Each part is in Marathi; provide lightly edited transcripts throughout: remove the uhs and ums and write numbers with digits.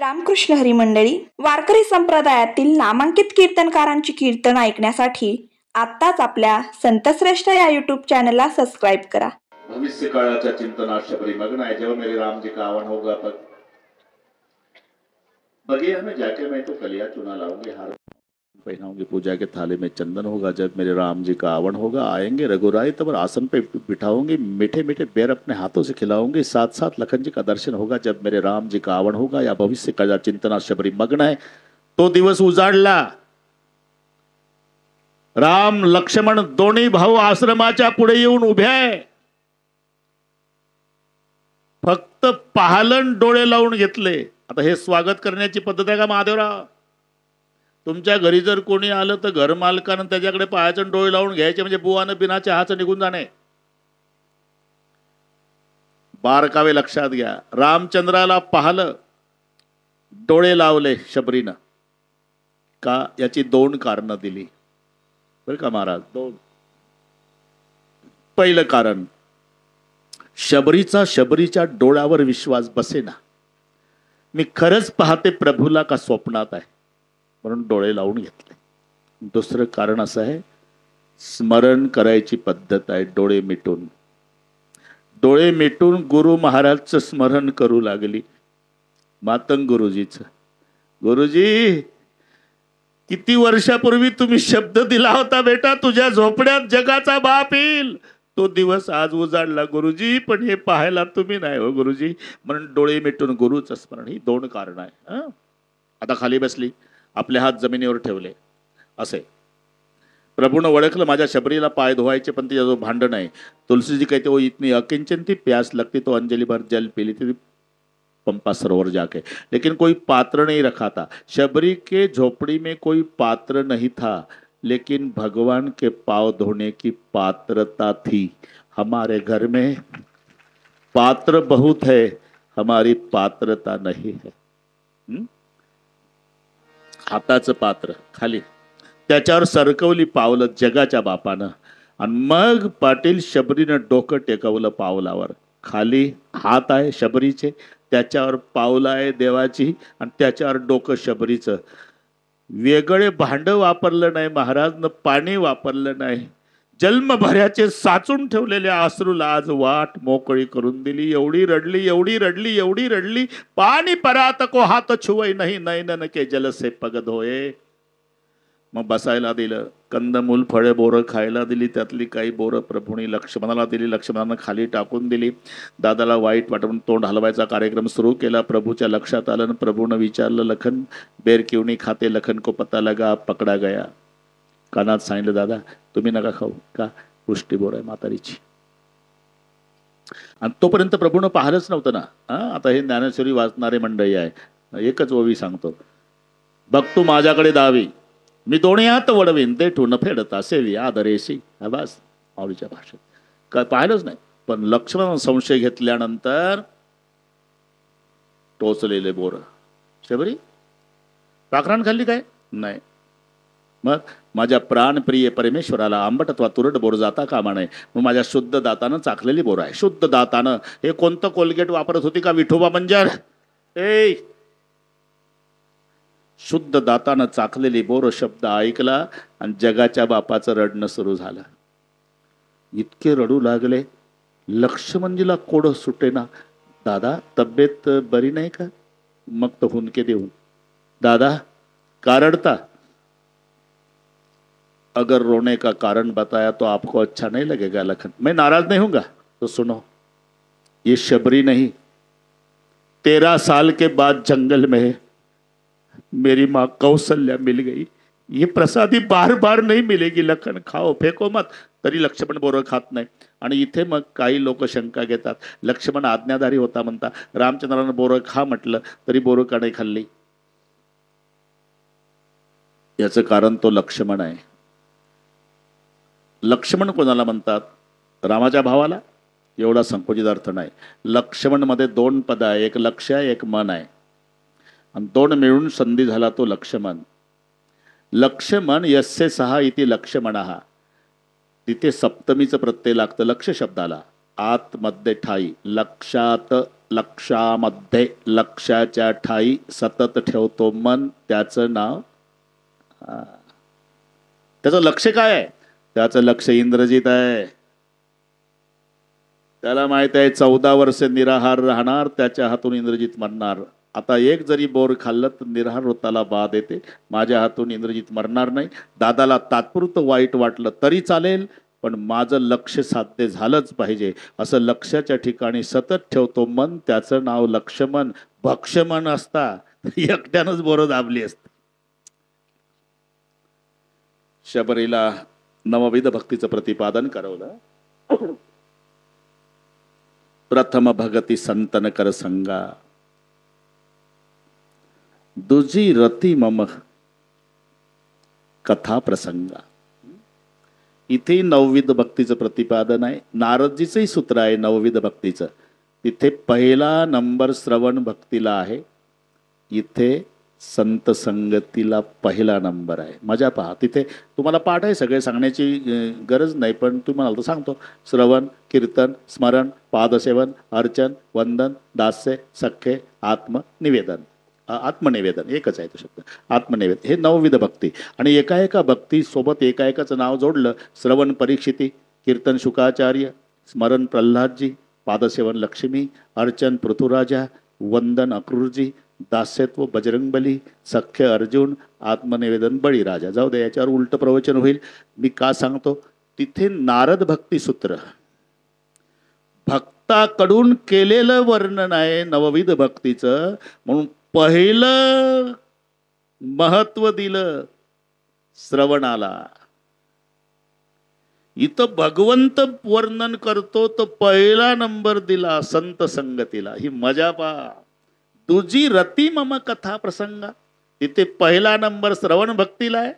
रामकृष्ण हरी मंडळी, वारकरी संप्रदायातील नामांकित कीर्तनकारांची कीर्तन ऐकण्यासाठी आत्ताच आपल्या संतश्रेष्ठ या यूट्यूब चॅनलला सबस्क्राइब करा। भविष्य काळाच्या चिंतनात शबरी मग्न है। जब मेरे राम जी का आवन होगा बगिया में जाके मैं तो कलिया चुना लाऊंगी, हार पहनाऊंगी, पूजा के थाले में चंदन होगा। जब मेरे राम जी का आवन होगा आएंगे रघुराई, तब आसन पे बिठाऊंगी, मीठे मीठे बेर अपने हाथों से खिलाऊंगी। साथ साथ लखन जी का दर्शन होगा जब मेरे राम जी का आवन होगा। या भविष्य का चिंतना शबरी मग्न है। तो दिवस उजाडला। राम लक्ष्मण दोन्ही भाऊ आश्रमाच्या पुढे येऊन उभे आहे। फक्त पाहलन डोळे लावून घेतले। आता हे स्वागत करण्याची पद्धत आहे का महादेवराव? तुमच्या घरी जर कोणी आलं तर घर मालकानं त्याच्याकडे पाहायचं, डोळे लावून घ्यायचे, म्हणजे बुवानं बिना चहाचं निघून जाणे। बारकावे लक्षात घ्या। रामचंद्राला पाहलं, डोळे लावले शबरीनं का? याची दोन कारणं दिली बरं का महाराज, दोन। पहिलं कारण, शबरीच्या डोळ्यावर विश्वास बसेना। मी खरंच पाहते प्रभूला का स्वप्नात आहे, म्हणून डोळे लावून घेतले। दुसरं कारण असं आहे, स्मरण करायची पद्धत आहे। डोळे मिटून गुरु महाराजचं स्मरण करू लागली। मातंग गुरुजीचं, गुरुजी किती वर्षापूर्वी तुम्ही शब्द दिला होता बेटा, तुझ्या झोपड्यात जगाचा बाप येईल, तो दिवस आज उजाडला गुरुजी, पण हे पाहायला तुम्ही नाही हो गुरुजी। म्हणून डोळे मिटून गुरुचं स्मरण, ही दोन कारण आहे। आता खाली बसली, आपले हात जमिनीवर ठेवले असे। प्रभूनं ओळखलं माझ्या शबरीला पाय धुवायचे, पण तिचा जो भांडण आहे। तुलसी जी कहते वो इतनी अकिंचन थी, प्यास लगती तो अंजलि भर जल पी ली थी पंपा सरोवर जाके, लेकिन कोई पात्र नहीं रखा था। शबरी के झोपड़ी में कोई पात्र नहीं था, लेकिन भगवान के पाँव धोने की पात्रता थी। हमारे घर में पात्र बहुत है, हमारी पात्रता नहीं है। हाताचं पात्र खाली, त्याच्यावर सरकवली पावलं जगाच्या बापानं, आणि मग पाटील शबरीनं डोकं टेकवलं पावलावर। खाली हात आहे शबरीचे, त्याच्यावर पावलं आहे देवाची, आणि त्याच्यावर डोकं शबरीचं। वेगळे भांड वापरलं नाही महाराजनं, पाणी वापरलं नाही। जन्मभराचे साचून ठेवलेल्या अश्रूला आज वाट मोकळी करून दिली। एवढी रडली, पाणी परात को हात छुवई नाही, नैनन के जल से पग धोये। मग बसायला दिलं, कंदमूल फळे बोरं खायला दिली, त्यातली काही बोरं प्रभूंनी लक्ष्मणाला दिली, लक्ष्मणानं खाली टाकून दिली। दादाला वाईट वाटून तोंड हलवायचा कार्यक्रम सुरू केला। प्रभूच्या लक्षात आलं, प्रभूनं विचारलं, लखन बेर क्यों नहीं खाते? लखन को पता लगा पकडा गया। कानात सांगितलं, दादा तुम्ही नका खाऊ का? पुष्टी बोर आहे म्हातारीची। आणि तोपर्यंत प्रभूनं पाहिलंच नव्हतं ना। आता हे ज्ञानेश्वरी वाचणारे मंडळी आहे, एकच ओवी सांगतो, बघ माझ्याकडे दावी, मी दोन्ही हात वडवीन, देठून फेडता सेवी आदरेशी। बस माऊलीच्या भाषेत काय पाहिलंच नाही। पण लक्ष्मण संशय घेतल्यानंतर टोचलेले बोर, शबरी पाखरान खाल्ली काय? नाही। मग माझ्या प्राणप्रिय परमेश्वराला आंबट अथवा तुरट बोर जाता कामा नये, मग माझ्या शुद्ध दातानं चाखलेली बोर आहे। शुद्ध दातानं, हे कोणतं कोलगेट वापरत होती का विठोबा बंजर? शुद्ध दातानं चाखलेली बोर शब्द ऐकला आणि जगाच्या बापाचं रडणं सुरू झालं। इतके रडू लागले, लक्ष्मणजीला कोड सुटेना। दादा तब्येत बरी नाही का? मग तो हुंदके देऊन, दादा का रडता? अगर रोने का कारण बताया तो आपको अच्छा नहीं लगेगा लखन, मैं नाराज नहीं हूंगा। तो सुनो, ये शबरी नहीं, 13 साल के बाद जंगल में मेरी माँ कौशल्या मिल गई। ये प्रसादी बार बार नहीं मिलेगी लखन, खाओ, फेको मत। तरी लक्ष्मण बोरं खात नाही। आणि इथे मग काही लोक शंका घेतात, लक्ष्मण आज्ञाधारी होता म्हणता, रामचंद्रानं बोरं खा म्हटलं तरी बोरं का नाही खाल्ली? याचं कारण तो लक्ष्मण आहे। लक्ष्मण कोणाला म्हणतात? रामाच्या भावाला? एवढा संकोचित अर्थ नाही। लक्ष्मण मध्ये दोन पद आहे, एक लक्ष आहे, एक मन आहे, आणि दोन मिळून संधी झाला तो लक्ष्मण। लक्ष्मण यस्य सहा इति लक्ष्मणः, तिथे सप्तमीचं प्रत्यय लागतं लक्ष शब्दाला। आतमध्ये ठाई, लक्षात लक्षामध्ये लक्षाच्या ठाई सतत ठेवतो मन, त्याचं नाव. त्याचं लक्ष काय आहे? त्याचं लक्ष इंद्रजित आहे. त्याला माहित आहे 14 वर्ष निराहार राहणार, त्याच्या हातून इंद्रजित मरणार. आता एक जरी बोर खाल्लं तर निराहार होताला बाद येते. माझ्या हातून इंद्रजित मरणार नाही. दादाला तात्पुरतं वाईट वाटलं तरी चालेल, पण माझं लक्ष साध्य झालंच पाहिजे. असं लक्षाच्या ठिकाणी सतत ठेवतो मन, त्याचं नाव लक्षमन. भक्षमन असता एकट्यानंच बोरं दाबली असते. शबरीला नवविध भक्तीचं प्रतिपादन करवलं. प्रथम भगती संतन कर संगा, दुजी रती मम कथा प्रसंगा. इथे नवविध भक्तीचं प्रतिपादन आहे. नारदजीचंही सूत्र आहे नवविध भक्तीचं. तिथे पहिला नंबर श्रवण भक्तीला आहे, इथे संत संगतीला पहिला नंबर आहे. मजा पहा. तिथे तुम्हाला पाठ आहे, सगळे सांगण्याची गरज नाही, पण तुम्हाला तर सांगतो. श्रवण, कीर्तन, स्मरण, पादसेवन, अर्चन, वंदन, दास्य, सख्य, आत्मनिवेदन. आत्मनिवेदन एकच आहे तो शब्द, आत्मनिवेदन. हे नवविध भक्ती. आणि एका एका भक्ती सोबत एका एकाचं नाव जोडलं. श्रवण परीक्षिती, कीर्तन शुकाचार्य, स्मरण प्रल्हादजी, पादसेवन लक्ष्मी, अर्चन पृथुराजा, वंदन अक्रूरजी, दास्यत्व बजरंगबली, सख्य अर्जुन, आत्मनिवेदन बळीराजा. जाऊ दे, याच्यावर उलट प्रवचन होईल. मी का सांगतो, तिथे नारद भक्ती सूत्र भक्ताकडून केलेलं वर्णन आहे नवविध भक्तीचं, म्हणून पहिलं महत्व दिलं श्रवणाला. इथं भगवंत वर्णन करतो तर पहिला नंबर दिला संत संगतीला. ही मजा पहा. तुझी रती मम कथा प्रसंगा, तिथे पहिला नंबर श्रवण भक्तीला आहे.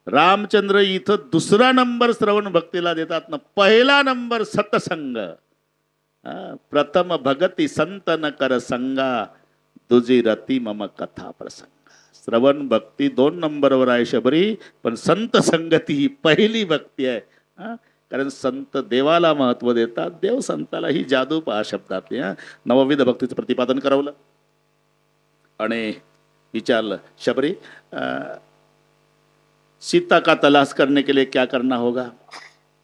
रामचंद्र इथं दुसरा नंबर श्रवण भक्तीला देतात ना, पहिला नंबर सतसंग. प्रथम भगती संत न कर संगा, तुझी रती मम कथा प्रसंगा. श्रवण भक्ती 2 नंबरवर आहे शबरी, पण संत संगती ही पहिली भक्ती आहे. कारण संत देवाला महत्व देतात, देव संताला. ही जादू पहा शब्दातली. नवविध भक्तीचं प्रतिपादन करवलं आणि विचारलं, शबरी सीता का तलाश करने के लिए क्या करना होगा?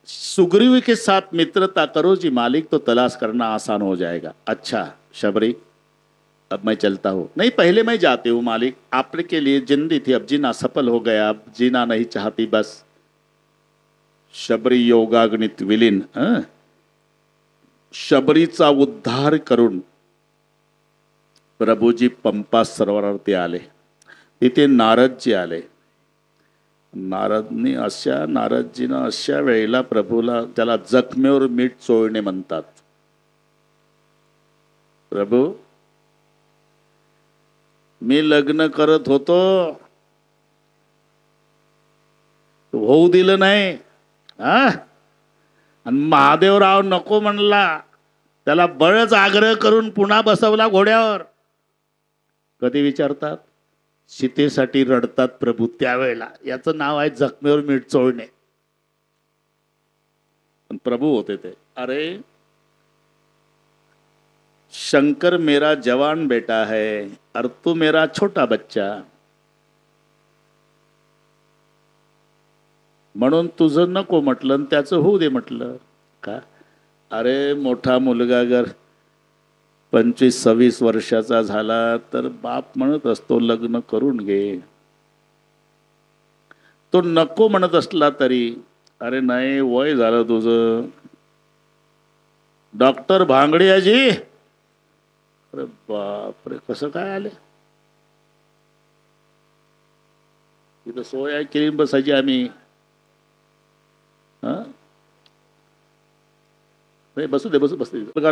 सुग्रीव के साथ मित्रता करो जी मालिक, तो तलाश करना आसान हो जाएगा. अच्छा शबरी, अब मैं चलता हूँ. नहीं, पहले मैं जाती हूँ मालिक, आपके लिए जिंदी थी, अब जीना सफल हो गया, अब जीना नहीं चाहती बस. शबरी योगाग्नित विलीन. शबरीचा उद्धार करून प्रभूजी पंपा सरोवरावरती आले. तिथे नारदजी आले. नारदजीनं अशा वेळेला प्रभूला, त्याला जखमेवर मीठ चोळणे म्हणतात. प्रभू, मी लग्न करत होतो, होऊ दिलं नाही. आणि महादेवराव नको म्हणला, त्याला बळच आग्रह करून पुन्हा बसवला घोड्यावर. कधी विचारतात? सीतेसाठी रडतात प्रभू त्यावेळेला. याचं नाव आहे जखमेवर मीठ चोळणे. पण प्रभू होते ते. अरे शंकर मेरा जवान बेटा है और तू मेरा छोटा बच्चा, म्हणून तुझं नको म्हटलं, त्याचं होऊ दे म्हटलं. का? अरे मोठा मुलगा जर 25-26 वर्षाचा झाला तर बाप म्हणत असतो लग्न करून घे. तो नको म्हणत असला तरी, अरे नाही वय झालं तुझं. डॉक्टर भांगडियाजी, अरे बापरे, कसं काय आले? तिथं सोय आहे, केली बसायची आम्ही. बसू दे, बसू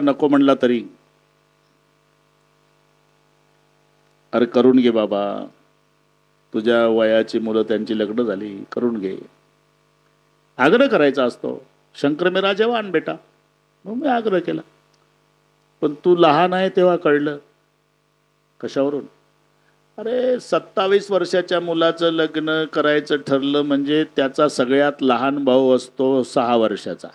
नको म्हणला तरी, अरे करून घे बाबा, तुझ्या वयाची मुलं त्यांची लग्न झाली, करून घे. आग्रह करायचा असतो. शंकर मेरा जवान बेटा, मग मी आग्रह केला. पण तू लहान आहे तेव्हा कळलं. कशावरून? अरे 27 वर्षाच्या मुलाचं लग्न करायचं ठरलं म्हणजे त्याचा सगळ्यात लहान भाऊ असतो 6 वर्षाचा.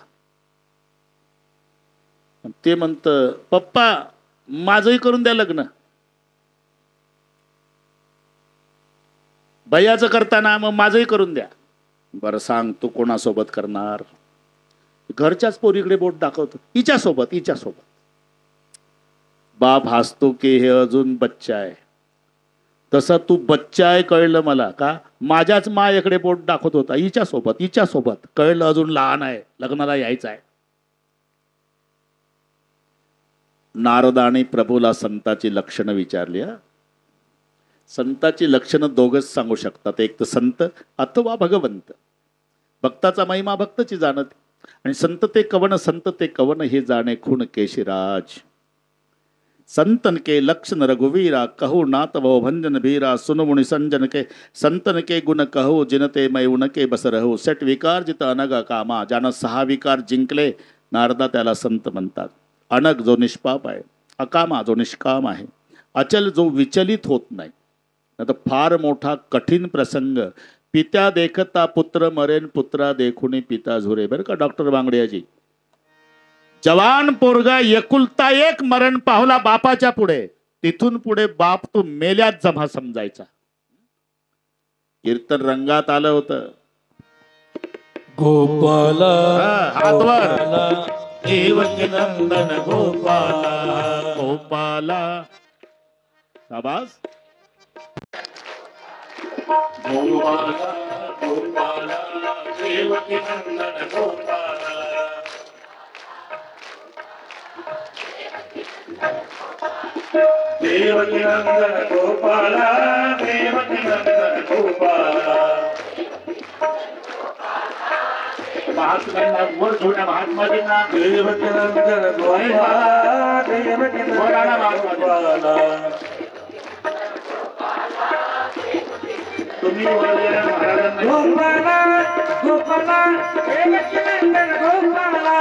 ते म्हणतं पप्पा माझंही करून द्या लग्न. भैयाचं करताना मग माझंही करून द्या. बरं सांग तू कोणासोबत करणार? घरच्याच पोरीकडे बोट दाखवतो, हिच्यासोबत. बाप हसतो की हे अजून बच्चा आहे. तसा तू बच्चा आहे कळलं मला. का? माझ्याच मायाकडे बोट दाखवत होता, हिच्यासोबत. कळलं अजून लहान आहे, लग्नाला यायचं आहे. नारदाने प्रभूला संताची लक्षणं विचारली. संताची लक्षणं दोघच सांगू शकतात, एक तर संत अथवा भगवंत. भक्ताचा महिमा भक्तची जाणत, आणि संत ते कवन हे जाणे खूण केशिराज. संतन के लक्षण रघुवीरा कहू नाथ भव भंजन भीरा. सुन मुनि संजन के संतन के गुण कहू जिनते मै उनके बस रहू. सेट विकार जित अनग कामा. ज्यानं 6 विकार जिंकले नारदा त्याला संत म्हणतात. अनग जो निष्पाप आहे, अकामा जो निष्काम आहे, अचल जो विचलित होत नाही. आता फार मोठा कठीण प्रसंग. पित्या देखता पुत्र मरेन, पुत्रा देखुनी पिता झुरे. बरं का डॉक्टर बांगडियाजी? जवान पोरगा एकुलता एक मरण पावला बापाच्या पुढे. तिथून पुढे बाप तो मेल्यात जमा समजायचा. कीर्तन रंगात आलं होतं. गोपाला हातवर देवकी नंदन गोपाला गोपाला. शाबास. गोपाला गोपाला देवकी नंदन गोपाला. देवकी नंदन गोपाला देवकी नंदन गोपाला. महात्म्यांना वर थोड्या महात्माजींना देवकी नंदन गोपाला देवकी नंदन गोपाला. तुम्ही महाराजांना गोपाला गोपाला देवकी नंदन गोपाला.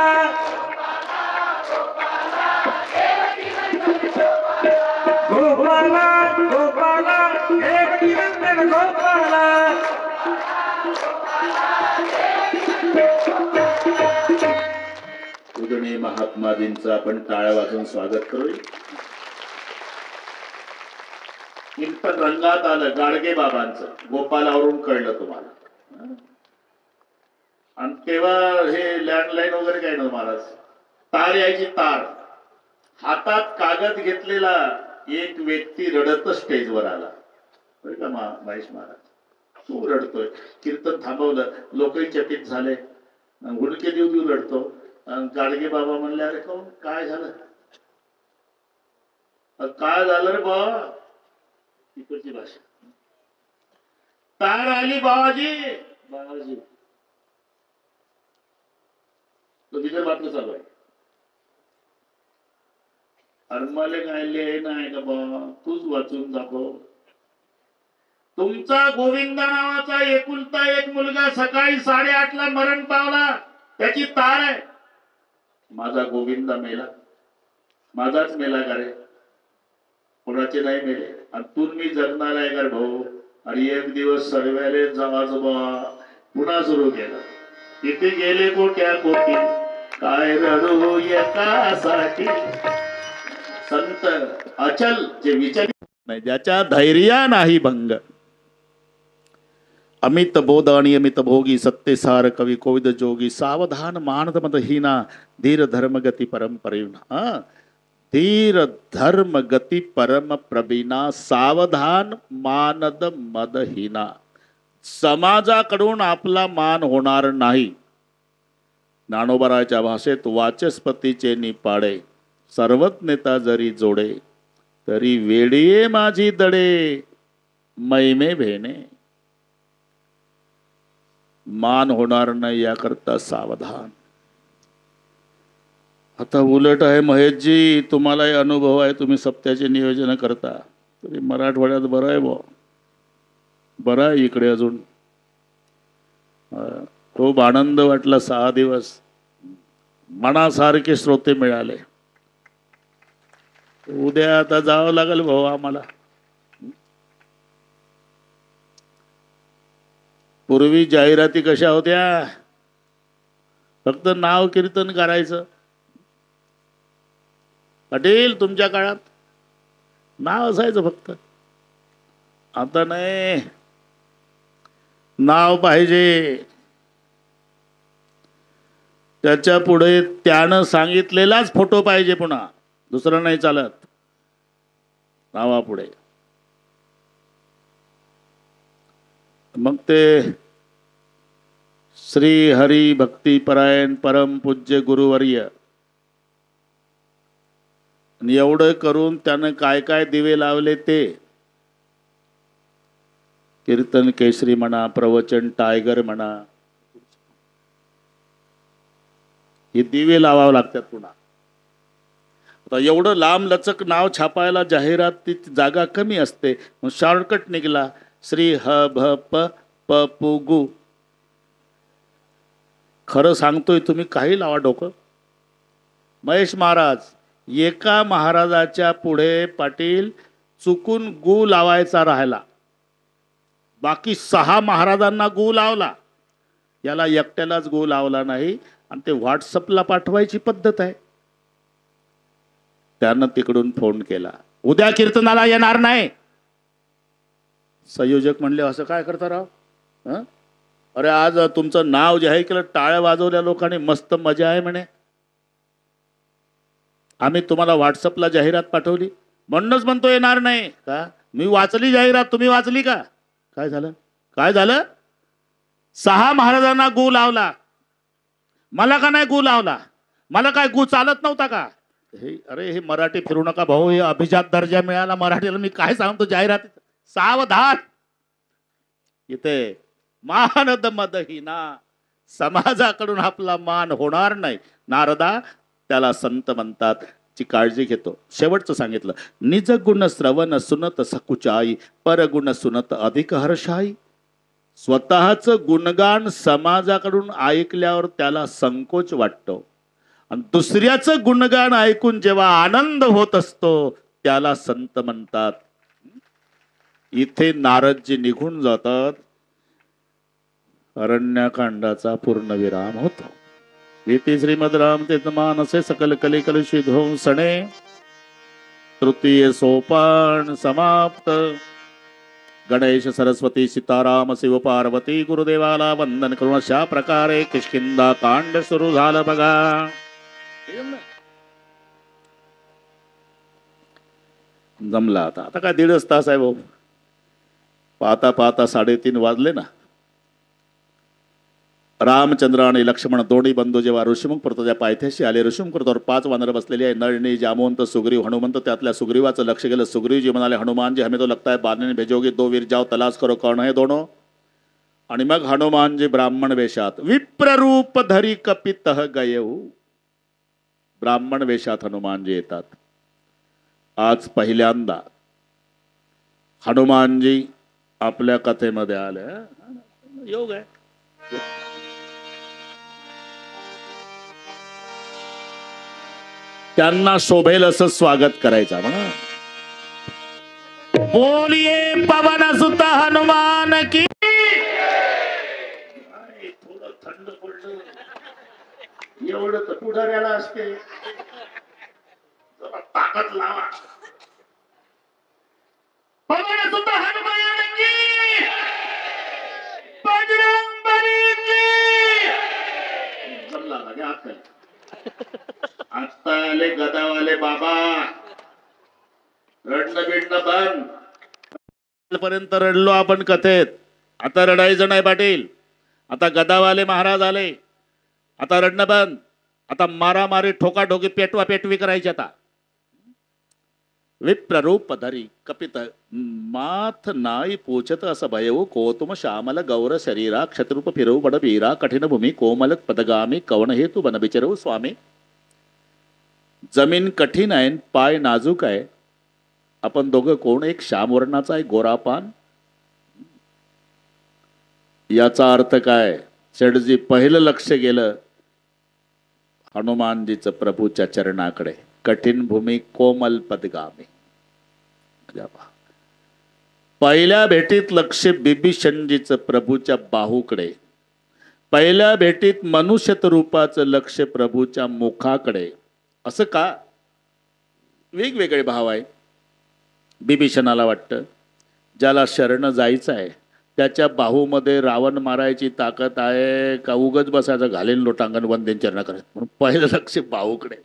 गोपाला गोपाला देवकी नंदन गोपाला. पूजनीय महात्माजींचं आपण टाळ्या वाजवून स्वागत करूया. कीर्तन रंगात आलं गाडगे बाबांचं. गोपालावरून कळलं तुम्हाला. आणि तेव्हा हे लँडलाईन वगैरे काय नव्हतं महाराज. तार यायची तार. हातात कागद घेतलेला एक व्यक्ती रडत स्टेजवर आला. बरं का महेश महाराज? तू रडतोय. कीर्तन थांबवलं, लोकही चकित झाले. हुडके देऊ रडतो. गाडगे बाबा म्हणले अरे कोण काय झालं? काय झालं रे बाबा? तिकडची भाषा. तार आली बाबाजी. बाबाजी तो विदर्भातलं चालू आहे. अर्माले काय लिहाय नाही का बाबा? तूच वाचून दाखव. तुमचा गोविंदा नावाचा एकुलता एक मुलगा सकाळी 8:30ला मरण पावला. त्याची तार आहे. माझा गोविंदा मेला. माझाच मेला का रे? कोणाचे नाही मेले. आणि तू मी जगणार आहे का भाऊ? आणि एक दिवस सर्व्याले जवळ पुन्हा सुरू केला. तिथे गेले कोट्या कोटी काय रडू एकासाठी. संत अचल जे विचलित नाही, ज्याच्या धैर्या नाही भंग. अमित बोध आणि अमित भोगी सत्यसार कवी कोविद जोगी. सावधान मानद मदहीना धीर धर्म गती परम प्रवीणा. धीर धर्म गती परम प्रवीणा. सावधान मानद मदहीना. समाजाकडून आपला मान होणार नाही. ज्ञानोबराच्या भाषेत वाचस्पतीचे निपाडे. सर्वज्ञता जरी जोडे तरी वेडिये माझी दडे. मैमे भेणे. मान होणार नाही याकरता सावधान. आता उलट आहे महेशजी, तुम्हालाही अनुभव आहे, तुम्ही सप्त्याचे नियोजन करता. तरी मराठवाड्यात बरं आहे बुवा. बरं आहे इकडे अजून. खूप आनंद वाटला. 6 दिवस मनासारखे श्रोते मिळाले. उद्या आता जावं लागेल भाऊ आम्हाला. पूर्वी जाहिराती कशा होत्या? फक्त नाव कीर्तन करायचं. पाटील तुमच्या काळात नाव असायचं फक्त, आता नाही, नाव पाहिजे. त्याच्या पुढे त्यानं सांगितलेलाच फोटो पाहिजे, पुन्हा दुसरं नाही चालत नावापुढे. मग ते श्री हरी भक्तिपरायण परम पूज्य गुरुवर्य, आणि एवढं करून त्यानं काय काय दिवे लावले ते, कीर्तन केसरी म्हणा, प्रवचन टायगर म्हणा, हे दिवे लावावं लागतात पुन्हा. आता एवढं लांब लचक नाव छापायला जाहिराती जागा कमी असते, मग शॉर्टकट निघाला, श्री ह भ प प पु गु. खरं सांगतोय, तुम्ही काही लावा डोकं. महेश महाराज, एका महाराजाच्या पुढे पाटील चुकून गु लावायचा राहिला, बाकी 6 महाराजांना गु लावला, याला एकट्यालाच गु लावला नाही. आणि ते व्हॉट्सअपला पाठवायची पद्धत आहे. त्यानं तिकडून फोन केला, उद्या कीर्तनाला येणार नाही. संयोजक म्हणले, असं काय करता राव? अरे आज तुमचं नाव जाहीर केलं, टाळ्या वाजवल्या लोकांनी, मस्त मजा आहे म्हणे. आम्ही तुम्हाला व्हॉट्सअपला जाहिरात पाठवली म्हणूनच म्हणतो येणार नाही का? मी वाचली जाहिरात, तुम्ही वाचली का? काय झालं? काय झालं? 6 महाराजांना गु लावला, मला का नाही गु लावला? मला काय गु चालत नव्हता का? अरे हे मराठी फिरू नका भाऊ, हे अभिजात दर्जा मिळाला मराठीला. मी काय सांगतो जाहिरातीत, सावधान. इथे मानद मदहीना, समाजाकडून आपला मान होणार नाही. नारदा, त्याला संत म्हणतात, ची काळजी घेतो. शेवटचं सांगितलं, निज गुण श्रवण सुनत सकुचाई, परगुण सुनत अधिक हर्षाई. स्वतःच गुणगान समाजाकडून ऐकल्यावर त्याला संकोच वाटतो, आणि दुसऱ्याचं गुणगान ऐकून जेव्हा आनंद होत असतो त्याला संत म्हणतात. इथे नारदजी निघून जातात, अरण्यकांडाचा पूर्ण विराम होतो. इति श्रीमद रामचरित मानसे सकल कली कलुषी ध्वंसणे तृतीय सोपान समाप्त. गणेश सरस्वती सीताराम शिव पार्वती गुरुदेवाला वंदन करून अशा प्रकारे किष्किंधा कांड सुरू झालं बघा. जमला आता. आता काय 1.5 तास आहे भाऊ, पाहता पाहता 3:30 वाजले ना. रामचंद्र आणि लक्ष्मण दोन्ही बंधू जेव्हा ऋषिमुख पर्वताच्या पायथ्याशी आले, ऋषिमुख पर्वतावर 5 वानर बसलेली आहे, नळनी, जामवंत, सुग्रीव, हनुमंत. त्यातल्या सुग्रीवाचं लक्ष गेलं. सुग्रीवजी म्हणाले, हनुमान जी हमें तो लगता है बांधने भेजोगे, 2 वीर जाओ तलाश करो कौन है दोनों. आणि मग हनुमानजी ब्राह्मण वेशात विप्ररूप धरी कपितः गयेऊ. ब्राह्मण वेशात हनुमानजी येतात. आज पहिल्यांदा हनुमानजी आपल्या कथेमध्ये आले. योग आहे. त्यांना शोभेल असं स्वागत करायचं म्हणा. बोलिए पवन सुत हनुमान की. थोडं थंड पडलं, एवढं तर पुढाऱ्याला असते, जरा ताकद लावा. पवन सुत हनुमान की, बजरंगबली की. जमला ना घ्या हात. आता आले गदावाले बाबा, रडणं बिडणं बंद. पर्यंत रडलो आपण कथेत, आता रडायचं नाही पाटील. आता गदावाले महाराज आले, आता रडणं बंद. आता मारामारी, ठोकाठोकी, पेटवा पेटवी करायची. आता विप्ररूप धरी कपित माथ नाई पोचत असं भयऊ, कोतुम श्यामल गौर शरीरा, क्षत्रुप फिरवू बड वीरा, कठीण भूमी कोमल पदगामी, कवन हेतू बन बिचरवू स्वामी. जमीन कठीण आहे, पाय नाजूक आहे. आपण दोघं कोण? एक श्यामवर्णाचा आहे, गोरापान. याचा अर्थ काय? शेठजी पहिलं लक्ष गेलं हनुमानजीचं प्रभूच्या चरणाकडे. कठीण भूमी कोमल पदगामी. पहिल्या भेटीत लक्ष बिभीषणजीचं प्रभूच्या बाहूकडे. पहिल्या भेटीत मनुष्य रूपाचं लक्ष प्रभूच्या मुखाकडे. असं का? वेगवेगळे भाव आहे. बिभीषणाला वाटतं ज्याला शरण जायचं आहे त्याच्या बाहूमध्ये रावण मारायची ताकद आहे का उगच बसायचं घालेन लोटांगण वंदेन चरण करत, म्हणून पहिलं लक्ष बाहूकडे.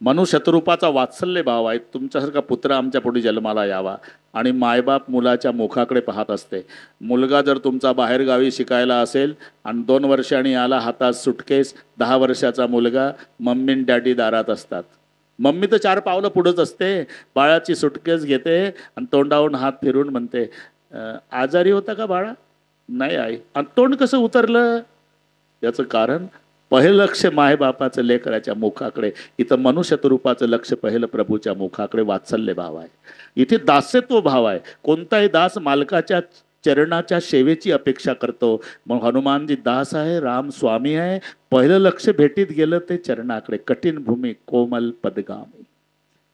मनुशत्रूपाचा वात्सल्य भाव आहे. तुमच्यासारखा पुत्र आमच्या पुढे जन्माला यावा आणि मायबाप मुलाच्या मुखाकडे पाहत असते. मुलगा जर तुमचा बाहेरगावी शिकायला असेल आणि 2 वर्षांनी आला हातात सुटकेस, 10 वर्षाचा मुलगा मम्मी आणि डॅडी दारात असतात. मम्मी तर 4 पावलं पुढंच असते, बाळाची सुटकेस घेते आणि तोंडावरून हात फिरून म्हणते, आजारी होता का बाळा? नाही आई. आणि तोंड कसं उतरलं? याचं कारण पहिलं लक्ष मायबापाचं लेकराच्या मुखाकडे. इथं मनुष्यत्वरूपाचं लक्ष पहिलं प्रभूच्या मुखाकडे. वात्सल्य भाव आहे इथे, दास्यत्व भाव आहे. कोणताही दास मालकाच्या चरणाच्या सेवेची अपेक्षा करतो. मग हनुमानजी दास आहे, राम स्वामी आहे. पहिलं लक्ष भेटीत गेलं ते चरणाकडे. कठीण भूमी कोमल पदगामी.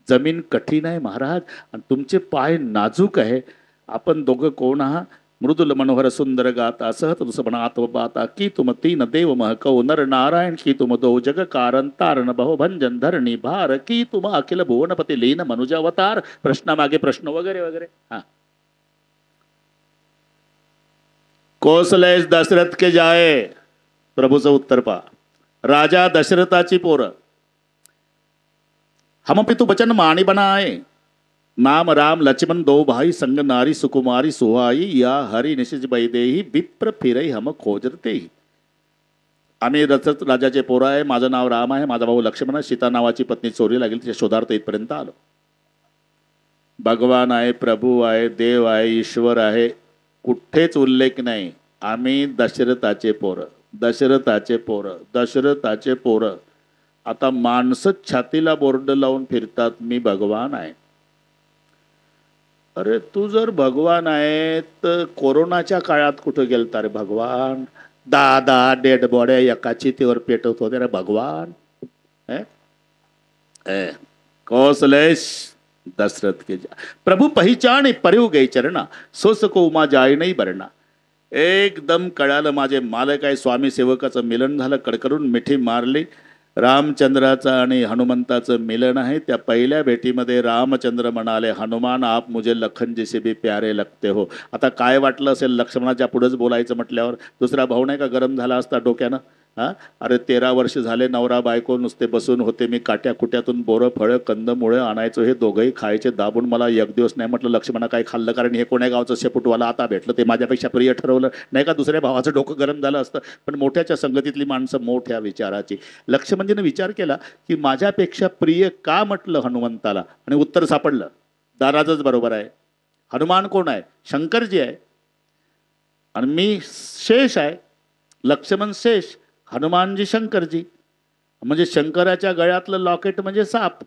जमीन कठीण आहे महाराज आणि तुमचे पाय नाजूक आहे. आपण दोघं कोण आहात? मृदुल मनोहर सुंदर गाता सहत दुसबनात बाता की तुम तीन देव महकौ नर नारायण की तुम दो जग कारण तारण बहु भंजन धरणी भार की तुम अखिल भुवनपती लीन मनुजावतार. प्रश्नामागे प्रश्न वगैरे वगैरे. हा, कौशलेश दशरथ के जाए. प्रभूचं उत्तर पहा. राजा दशरथाची पोरं. हम पितु बचन माणी बनाए. नाम राम लक्ष्मण दो भाई संग नारी सुकुमारी सुहाई या हरी निशिज बैदेही विप्र फिरई हम खोजरते. आम्ही दशरथ राजाचे पोरं आहे. माझं नाव राम आहे, माझा भाऊ लक्ष्मण आहे. सीता नावाची पत्नी चोरी लागली, तिच्या शोधार्थ इथपर्यंत आलो. भगवान आहे, प्रभू आहे, देव आहे, ईश्वर आहे, कुठेच उल्लेख नाही. आम्ही दशरथाचे पोरं, दशरथाचे पोरं, दशरथाचे पोरं. आता माणसं छातीला बोर्ड लावून फिरतात मी भगवान आहे. अरे तू जर भगवान आहे तर कोरोनाच्या काळात कुठं गेलता रे भगवान? 10 डेड बॉड्या एका चितेवर पेटवत होते रे भगवान. कौशलेश दशरथ के जा प्रभु पहिचान परिव गई चरणा सो सको उमा जाय नाही बरणा. एकदम कळालं माझे मालक आहे. स्वामी सेवकाचं मिलन झालं, कडकडून मिठी मारली. रामचंद्राचं आणि हनुमंताचं मिलन आहे. त्या पहिल्या भेटीमध्ये रामचंद्र म्हणाले, हनुमान आप मुझे लखन जैसे भी प्यारे लगते हो. आता काय वाटलं असेल लक्ष्मणाच्या पुढेच बोलायचं म्हटल्यावर? दुसरा भाऊ नाही का गरम झाला असता डोक्यानं? हां, अरे 13 वर्ष झाले नवरा बायको नुसते बसून होते. मी काट्या कुट्यातून बोरं फळं कंदमुळं आणायचो, हे दोघंही खायचे दाबून. मला एक दिवस नाही म्हटलं लक्ष्मणा काय खाल्लं, कारण हे कोण्या गावचं शेपूटवाला आता भेटलं ते माझ्यापेक्षा प्रिय ठरवलं नाही का? दुसऱ्या भावाचं डोकं गरम झालं असतं. पण मोठ्याच्या संगतीतली माणसं मोठ्या विचाराची. लक्ष्मणजीनं विचार केला की माझ्यापेक्षा प्रिय का म्हटलं हनुमंताला, आणि उत्तर सापडलं. दाराजच बरोबर आहे. हनुमान कोण आहे? शंकरजी आहे आणि मी शेष आहे. लक्ष्मण शेष, हनुमानजी शंकरजी. म्हणजे शंकराच्या गळ्यातलं लॉकेट म्हणजे साप,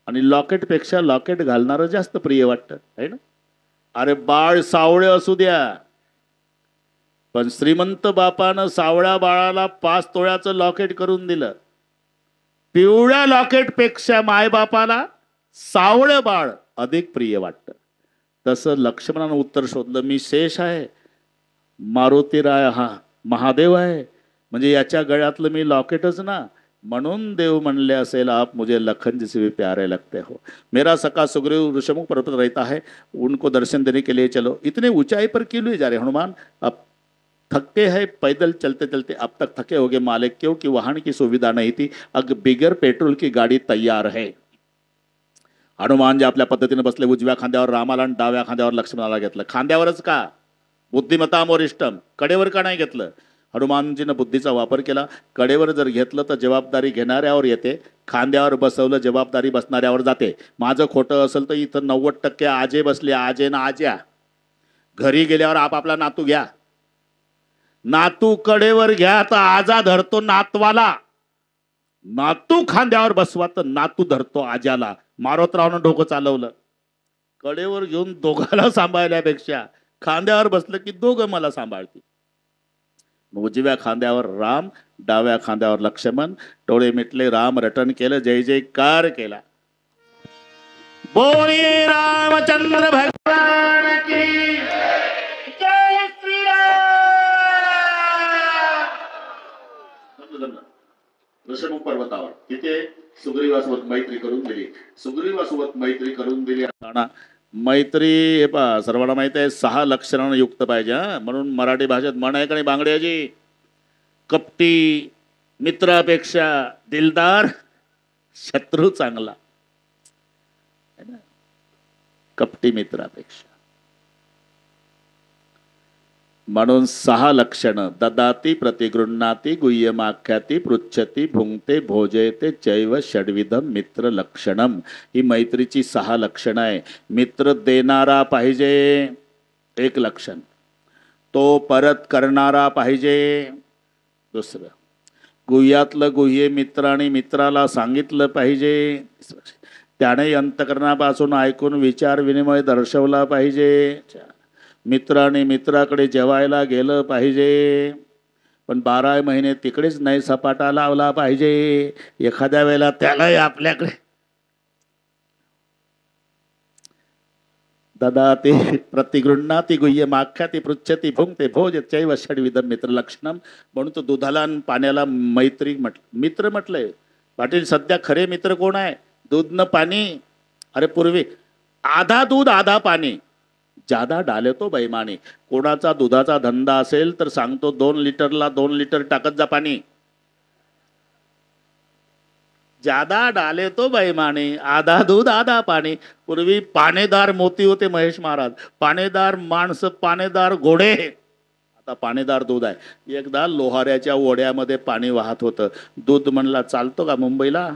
आणि लॉकेटपेक्षा लॉकेट घालणारं जास्त प्रिय वाटतं आहे ना? अरे बाळ सावळे असू द्या, पण श्रीमंत बापानं सावळ्या बाळाला 5 तोळ्याचं लॉकेट करून दिलं. पिवळ्या लॉकेटपेक्षा मायबापाला सावळं बाळ अधिक प्रिय वाटतं. तसं लक्ष्मणानं उत्तर शोधलं, मी शेष आहे, मारुतीराय हा महादेव आहे, म्हणजे याच्या गळ्यातलं मी लॉकेटच ना. म्हणून देव म्हणले असेल, आप मुझे लखन जैसे भी प्यारे लगते हो. मेरा सखा सुग्रीव ऋषमुख पर्वत रहता है, उनको दर्शन देने के लिए चलो. इतने ऊंचाई पर क्यों ले जा रहे हनुमान? अब थके हैं पैदल चलते चलते, अब तक थके हो गए मालिक, क्योंकि वाहन की सुविधा नहीं थी. अग बिगर पेट्रोल की गाडी तैयार है. हनुमान जे आपल्या पद्धतीने बसले, उजव्या खांद्यावर रामाला आणि डाव्या खांद्यावर लक्ष्मणाला घेतलं. खांद्यावरच का? बुद्धिमताम वरिष्ठम, कडेवर का नाही घेतलं? हनुमानजीनं बुद्धीचा वापर केला. कडेवर जर घेतलं तर जबाबदारी घेणाऱ्यावर येते, खांद्यावर बसवलं जबाबदारी बसणाऱ्यावर जाते. माझं खोटं असेल तर इथं 90% आजे बसले, आजे ना आज्या. घरी गेल्यावर आपापला नातू घ्या. नातू कडेवर घ्या तर आजा धरतो नातवाला, नातू खांद्यावर बसवा तर नातू धरतो आज्याला. मारोतरावनं डोकं चालवलं. कडेवर घेऊन दोघाला सांभाळल्यापेक्षा खांद्यावर बसलं की दोघं मला सांभाळतील. उजव्या खांद्यावर राम, डाव्या खांद्यावर लक्ष्मण. डोळे मिटले, राम रटन केलं, जय जयकार केला. बोलिए रामचंद्र भगवान की जय. श्रीराम. ऋषमुख पर्वतावर तिथे सुग्रीवासोबत मैत्री करून दिली, सुग्रीवासोबत मैत्री करून दिली. मैत्री हे पहा सर्वांना माहिती आहे 6 लक्षणांना युक्त पाहिजे. म्हणून मराठी भाषेत म्हण आहे का नाही बांगड्याची, कपटी मित्रापेक्षा दिलदार शत्रू चांगला. कपटी मित्रापेक्षा. म्हणून 6 लक्षणं ददाती प्रतिगृह्णाती गुह्यमाख्याती पृच्छती भुंक्ते भोजयते चैव षड्विधम मित्र लक्षणम. ही मैत्रीची 6 लक्षणं आहे. मित्र देणारा पाहिजे एक लक्षण, तो परत करणारा पाहिजे दुसरं, गुह्यातलं गुह्य मित्राने मित्राला सांगितलं पाहिजे, त्याने अंतकरणापासून ऐकून विचार विनिमय दर्शवला पाहिजे, मित्राने मित्राकडे जेवायला गेलं पाहिजे, पण 12 महिने तिकडेच नाही सपाटा लावला पाहिजे. एखाद्या वेळेला त्यालाही आपल्याकडे ददाती प्रतिगृह्णाती गुह्यमाख्याती पृच्छती भुंक्ते भोजयते चैव षड्विधम मित्र लक्षणम. म्हणून तो दुधाला आणि पाण्याला मैत्री मित्र म्हटलंय. पाटील सध्या खरे मित्र कोण आहे? दूध न पाणी. अरे पूर्वी आधा दूध आधा पाणी, ज्यादा डाले तो बैमानी. कोणाचा दुधाचा धंदा असेल तर सांगतो 2 लिटरला 2 लिटर टाकत जा पाणी. ज्यादा डाले तो बैमानी, आधा दूध आधा पाणी. पूर्वी पाणेदार मोती होते महेश महाराज, पाणेदार माणसं, पाणेदार घोडे. आता पाणेदार दूध आहे. एकदा लोहाऱ्याच्या ओढ्यामध्ये पाणी वाहत होतं. दूध म्हणला चालतो का मुंबईला?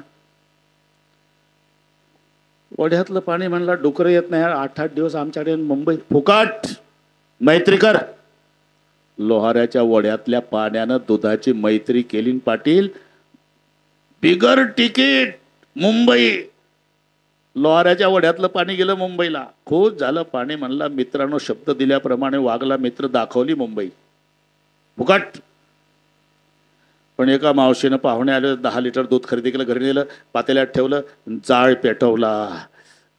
ओढ्यातलं पाणी म्हणला डुकर येत नाही 8-8 दिवस आमच्याकडे मुंबईत फुकट. मैत्री कर. लोहाऱ्याच्या ओढ्यातल्या पाण्यानं दुधाची मैत्री केली. पाटील बिगर तिकीट मुंबई. लोहाऱ्याच्या ओढ्यातलं पाणी गेलं मुंबईला. खूप झालं पाणी म्हणला मित्रांनो शब्द दिल्याप्रमाणे वागला. मित्र दाखवली मुंबई फुकट. पण एका मावशीनं पाहुणे आले, 10 लिटर दूध खरेदी केलं, घरी नेलं, पातेल्यात ठेवलं, जाळ पेटवला.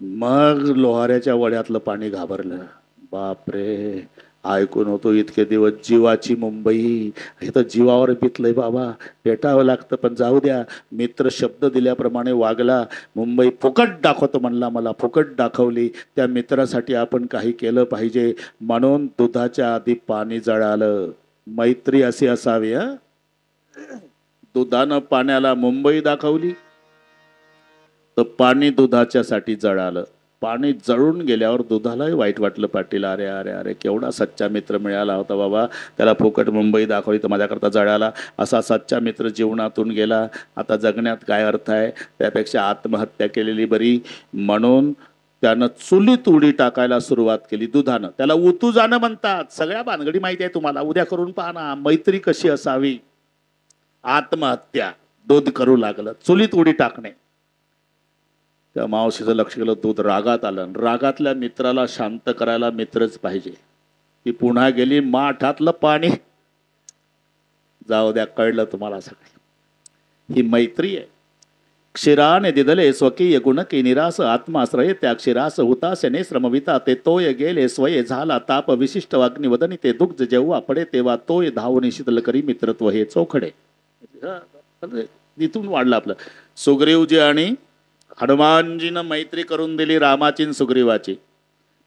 मग लोहाऱ्याच्या वड्यातलं पाणी घाबरलं. बापरे, ऐकून होतो इतके दिवस जीवाची मुंबई, हे तर जीवावर बितलंय बाबा, पेटावं लागतं. पण जाऊ द्या, मित्र शब्द दिल्याप्रमाणे वागला. मुंबई फुकट दाखवतो म्हणला, मला फुकट दाखवली. त्या मित्रासाठी आपण काही केलं पाहिजे. म्हणून दुधाच्या आधी पाणी जळालं. मैत्री अशी असावी. दुधानं पाण्याला मुंबई दाखवली तर पाणी दुधाच्यासाठी जळालं. पाणी जळून गेल्यावर दुधालाही वाईट वाटलं. पाटील अरे अरे अरे केवढा सच्चा मित्र मिळाला होता बाबा, त्याला फुकट मुंबई दाखवली तर माझ्याकरता जळाला. असा सच्चा मित्र जीवनातून गेला. आता जगण्यात काय अर्थ आहे? त्यापेक्षा आत्महत्या केलेली बरी. म्हणून त्यानं चुलीत उडी टाकायला सुरुवात केली दुधानं. त्याला उतू जाणं म्हणतात. सगळ्या भानगडी माहिती आहे तुम्हाला, उद्या करून पहा ना. मैत्री कशी असावी. आत्महत्या, दूध करू लागलं, चुलीत उडी टाकणे. त्या मावशीचं लक्ष गेलं, दूध रागात आलं. रागातल्या मित्राला शांत करायला मित्रच पाहिजे. ती पुन्हा गेली, माठातलं पाणी. जाऊ द्या, कळलं तुम्हाला सगळं. ही मैत्री आहे. क्षीराने दिदले स्वकीय गुण की निरास आत्माश्रय त्या क्षीरास हुताशने श्रमविता ते तोय गेले स्वय झाला ताप विशिष्ट अग्निवदनी ते दुग्ध जेव्हा पडे तेव्हा तोय धावून शीतल करी मित्रत्व हे चोखडे. इथून वाढलं आपलं. सुग्रीवजी आणि हनुमानजीनं मैत्री करून दिली रामाची आणि सुग्रीवाची,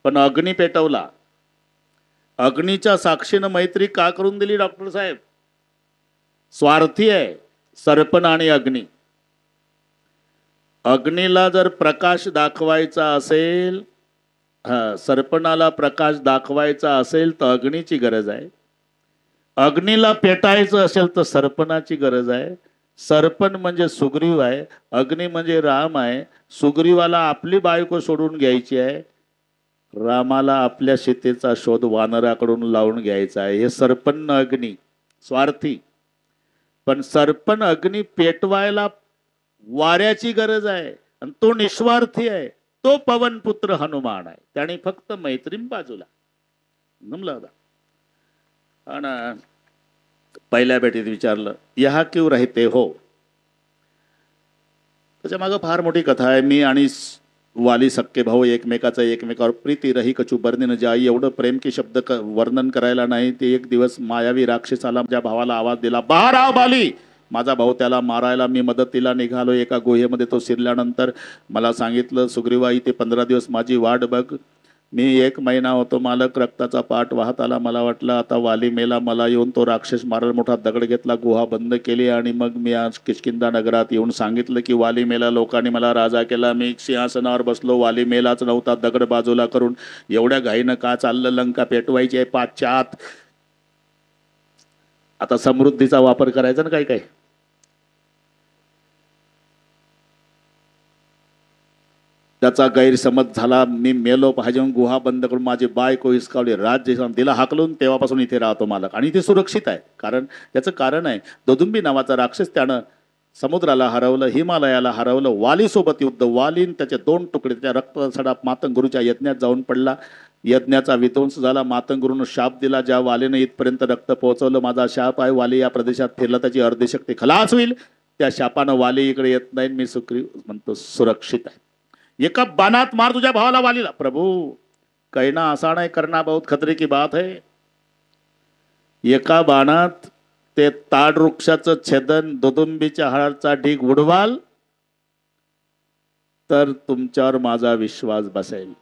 पण अग्नी पेटवला. अग्नीच्या साक्षीनं मैत्री का करून दिली डॉक्टर साहेब? स्वार्थी आहे सरपण आणि अग्नी. अग्नीला जर प्रकाश दाखवायचा असेल, सरपणाला प्रकाश दाखवायचा असेल तर अग्नीची गरज आहे. अग्नीला पेटायचं असेल तर सरपणाची गरज आहे. सरपण म्हणजे सुग्रीव आहे, अग्नी म्हणजे राम आहे. सुग्रीवाला आपली बायको सोडून घ्यायची आहे, रामाला आपल्या सीतेचा शोध वानराकडून लावून घ्यायचा आहे. हे सरपण अग्नी स्वार्थी. पण सरपण अग्नी पेटवायला वाऱ्याची गरज आहे आणि तो निस्वार्थी आहे. तो पवनपुत्र हनुमान आहे. त्याने फक्त मैत्रीम बाजूला नमला होता. आणि पहिल्या भेटीत विचारलं, यहाँ क्यों रहते हो? त्याच्या मागं फार मोठी कथा आहे. मी आणि वाली सक्के भाऊ एकमेकाचा एकमेकावर प्रीती रही कचू बर्णीन जाई. एवढं प्रेम की शब्द वर्णन करायला नाही. ते एक दिवस मायावी राक्षसाला माझ्या भावाला आवाज दिला, बाहर आओ बाली. माझा भाऊ त्याला मारायला मी मदतीला निघालो. एका गुहेमध्ये तो शिरल्यानंतर मला सांगितलं, सुग्रीवा इथे 15 दिवस माझी वाट बघ. मी 1 महिना होतो मालक, रक्ताचा पाठ वाहत आला. मला वाटलं आता वाली मेला, मला येऊन तो राक्षस मारल. मोठा दगड घेतला, गुहा बंद केली आणि मग मी आज किष्किंधा नगरात येऊन सांगितलं की वाली मेला. लोकांनी मला राजा केला. मी सिंहासनावर बसलो, वाली मेलाच नव्हता. दगड बाजूला करून एवढ्या घाईनं का चाललं? लंका पेटवायची आहे पाश्चात. आता समृद्धीचा वापर करायचा ना काय काय. त्याचा गैरसमज झाला. मी मेलो पाहिजे, गुहा बंद करून माझी बायको हिसकावली, राज्य दिला हाकलून. तेव्हापासून इथे राहतो मालक आणि इथे सुरक्षित आहे. कारण त्याचं कारण आहे, ददुंबी नावाचा राक्षस त्यानं समुद्राला हरवलं, हिमालयाला हरवलं. वालीसोबत युद्ध, वालीन त्याचे 2 तुकडे. त्या रक्तसडा मातंगुरूच्या यज्ञात जाऊन पडला. यज्ञाचा विध्वंस झाला. मातंगुरूनं शाप दिला, ज्या वालीनं इथपर्यंत रक्त पोहोचवलं माझा शाप आहे. वाली या प्रदेशात फिरला, त्याची अर्धी शक्ती खलास होईल. त्या शापानं वाली इकडे येत नाही. मी सुग्रीव म्हणतो सुरक्षित आहे. एका बाणात मार तुझ्या भावाला वालीला. प्रभू कहना आसान है, करना बहुत खतरे की बात है. एका बाणात ते ताड वृक्षाचं छेदन, दुदुंबीच्या हाडाचा ढीग उडवाल तर तुमच्यावर माझा विश्वास बसेल.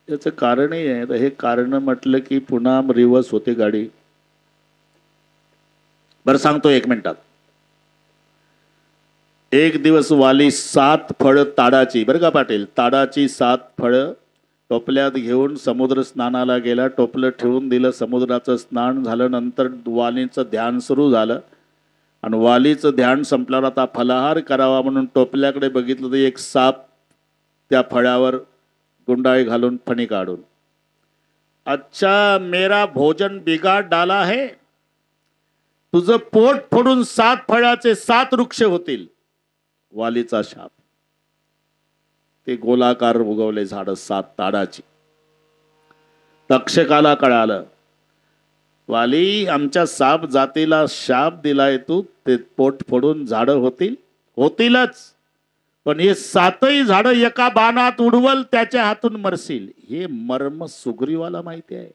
याचं कारणही आहे. तर हे कारण म्हटलं की पुन्हा रिवर्स होते गाडी. बरं सांगतो 1 मिनिटात. एक दिवस वाली 7 फळं ताडाची, बरं का पाटील, ताडाची 7 फळं टोपल्यात घेऊन समुद्र स्नानाला गेला. टोपलं ठेवून दिलं, समुद्राचं स्नान झालं. नंतर वालीचं ध्यान सुरू झालं आणि वालीचं ध्यान संपल्यावर आता फलाहार करावा म्हणून टोपल्याकडे बघितलं तर एक साप त्या फळावर गुंडाळी घालून फणी काढून, अच्छा मेरा भोजन बिगाड़ डाला है, तुझं पोट फोडून 7 फळाचे 7 वृक्ष होतील. वालीचा शाप. ते गोलाकार उगवले झाड 7 ताडाची. तक्षकाला कळालं, वाली आमच्या साप जातीला शाप दिलाय तू, ते पोट फोडून झाड होतीलच, पण हे 7ही झाड एका बाणात उडवल, त्याच्या हातून मरशील. हे मर्म सुग्रीवाला माहिती आहे.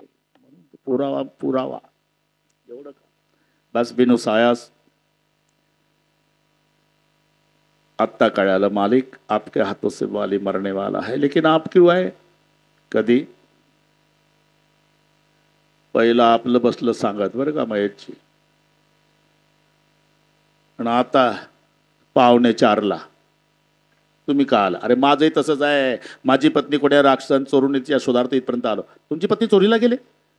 पुरावा एवढं का. बस बिनु सायास आत्ता कळालं, मालिक आपके हाथों से वाली मरने वाला है, लेकिन आप क्यों आए? कधी पहिला आपलं बसलं सांगत बरं का महेशची, आणि आता 3:45 तुम्ही का आला? अरे माझंही तसंच आहे. माझी पत्नी कोण्या राक्षसांनी चोरून या शोधार्थ इथपर्यंत आलो. तुमची पत्नी चोरीला गेले?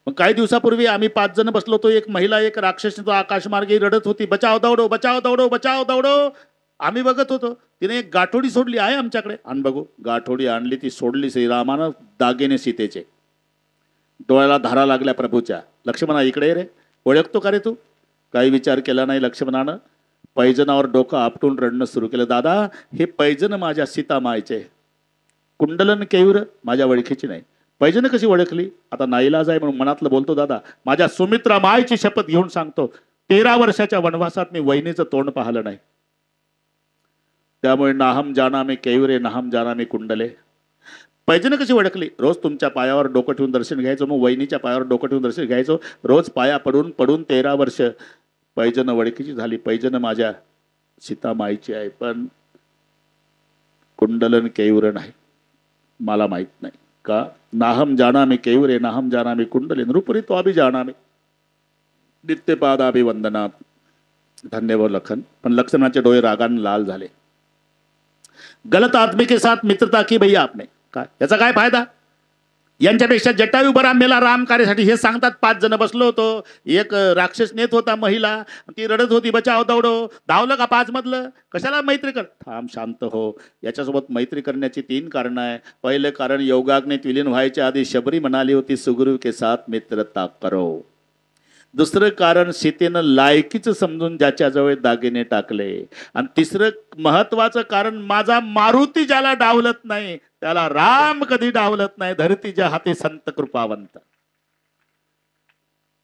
मग काही दिवसापूर्वी आम्ही 5 जण बसलो होतो. एक महिला, एक राक्षस, तो आकाशमार्गे रडत होती, बचाव दौडो बचाव दौडो बचाव दौडो. आम्ही बघत होतो. तिने एक गाठोडी सोडली आहे आमच्याकडे, आण बघू. गाठोडी आणली, ती सोडली. श्रीरामानं दागिने सीतेचे, डोळ्याला धारा लागल्या प्रभूच्या. लक्ष्मणा इकडे रे, ओळखतो का रे तू? काही विचार केला नाही लक्ष्मणानं. पैजनावर डोकं आपटून रडणं सुरू केलं. दादा हे पैजन माझ्या सीता मायचे, कुंडलन केयूर माझ्या ओळखीची नाही. पैजन कशी ओळखली? आता नाईलाज आहे म्हणून मनातलं बोलतो. दादा माझ्या सुमित्रा मायची शपथ घेऊन सांगतो, 13 वर्षाच्या वनवासात मी वहिनीचं तोंड पाहिलं नाही. त्यामुळे नाहम जानामी केयुरे नाहम जानामी कुंडले. पैजन कशी ओळखली? रोज तुमच्या पायावर डोकं ठेवून दर्शन घ्यायचो, मग वहिनीच्या पायावर डोकं ठेवून दर्शन घ्यायचो. रोज पाया पडून 13 वर्ष पैजन ओळखीची झाली. पैजन माझ्या सीता माईची आहे, पण कुंडलन केयुर नाही. मला माहित नाही का? नाहम जानामी केयुरे नाहम जानामी कुंडले नृपरी तो अभि जानामी नित्यपादाभिवंदनात. धन्यवाद लखन. पण लक्ष्मणाचे डोळे रागाने लाल झाले. गलत आदमी के साथ मित्रता की भैया आपने. काय याचा काय फायदा? यांच्यापेक्षा जटायू बरा मेला राम कार्यासाठी हे सांगतात. 5 जण बसलो होतो. एक राक्षस नेत होता महिला, ती रडत होती, बचाव दौडो. धावलं का 5 मधलं? कशाला मैत्री कर? थांब शांत हो. याच्यासोबत मैत्री करण्याची 3 कारणं आहे. पहिलं कारण, योगाग्नीत विलीन व्हायच्या आधी शबरी म्हणाली होती सुग्रीव के साथ मित्रता करो. दुसरं कारण, सीतेनं लायकीचं समजून ज्याच्याजवळ दागिने टाकले. आणि तिसरं महत्वाचं कारण, माझा मारुती ज्याला डावलत नाही त्याला राम कधी डावलत नाही. धरतीच्या हाती संत कृपावंत.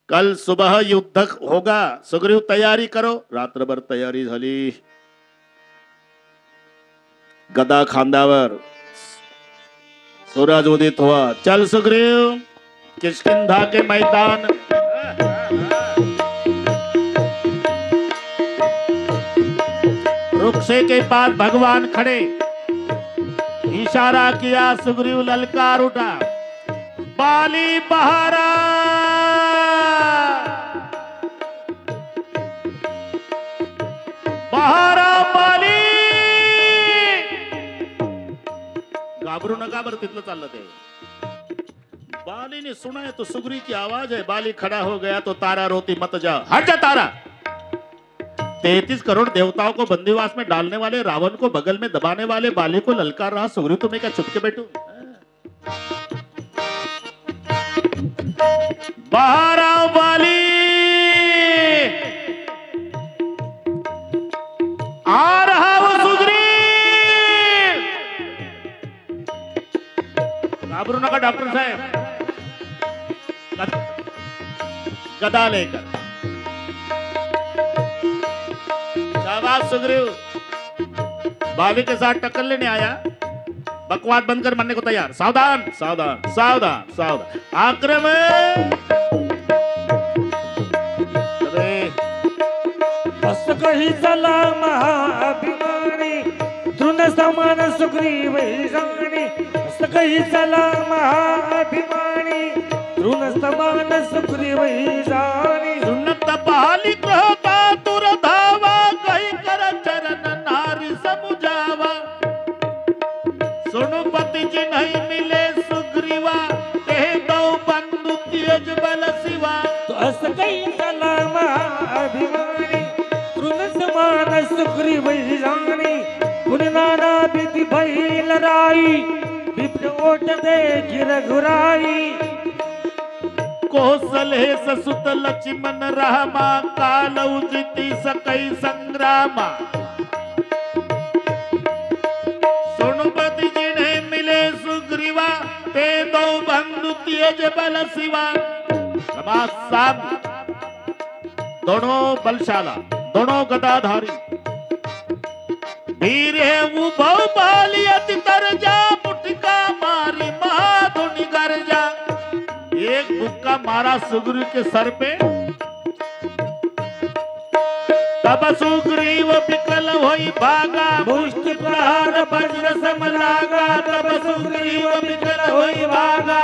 कल सुबह युद्ध होगा, सुग्रीव तयारी करो. रात्रभर तयारी झाली. गदा खांद्यावर, सूरज उदित हुआ. चल सुग्रीव, किष्किंधा के मैदान. वृक्षे के पास भगवान खड़े, इशारा किया, सुग्रीव ललकार उठा, बाली बहारा। बहारा बाली, घाबरू नका बरं, तिथलं चाललं ते। बाली ने सुना है तो सुग्रीव की आवाज है। बाली खड़ा हो गया तो तारा रोती मत जा, हट जा तारा। 33 करोड़ देवताओं को बंदीवास में डालने वाले रावण को बगल में दबाने वाले बाली को ललकार रहा सुग्रीव, तुम्हें क्या चुपके बैठो? बाहर आओ बाली, आ रहा वो सुग्रीव। घाबरू नका डॉक्टर साहब, गदा लेकर। शाबाश सुग्रीव, बाली के साथ टक्कर लेने आया, बकवास बंद कर, मरने को तैयार। सावधान सावधान सावधान सावधान, आक्रमण। बस कही चला महाअभिमानी, तृण समान सुग्रीव जाणी। बस कही चला महाअभिमानी, तृण समान सुग्रीव जाणी। सुनत बाली कहता तुर धावा, कही कर चरण नारी समुझावा। सुनु पति जी नहीं मिले सुग्रीवा, कह दो बंधु त्यज बल सिवा। तो अस कही चला महाअभिमानी, तृण समान सुग्रीव जाणी। पुन नाना विधि भई लड़ाई, विप्र ओट दे गिर घुराई। कौशले ससुत लक्ष्मण रामा, कालौ जीति सकई संग्रामा। सोनुपति जी ने मिले सुग्रीवा, ते दो बंधु त्यज बल सिवा। दोनों बलशाला, दोनों गदाधारी, वीर है उभौ बाली अति तरजा। मुठका मारी महाधुनि गर्जा, एक मुक्का मारा सुग्रीव के सर पे, तब सुग्रीव विकल होई भागा। मुष्टि प्रहार वज्र सम लागा, तब सुग्रीव विकल होई भागा।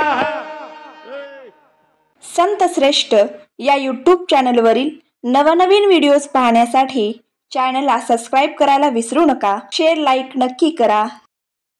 संत श्रेष्ठ या यूट्यूब चॅनलवरील नवनवीन व्हिडिओज पाहण्यासाठी चॅनलला सबस्क्राईब करायला विसरू नका। शेअर लाईक नक्की करा।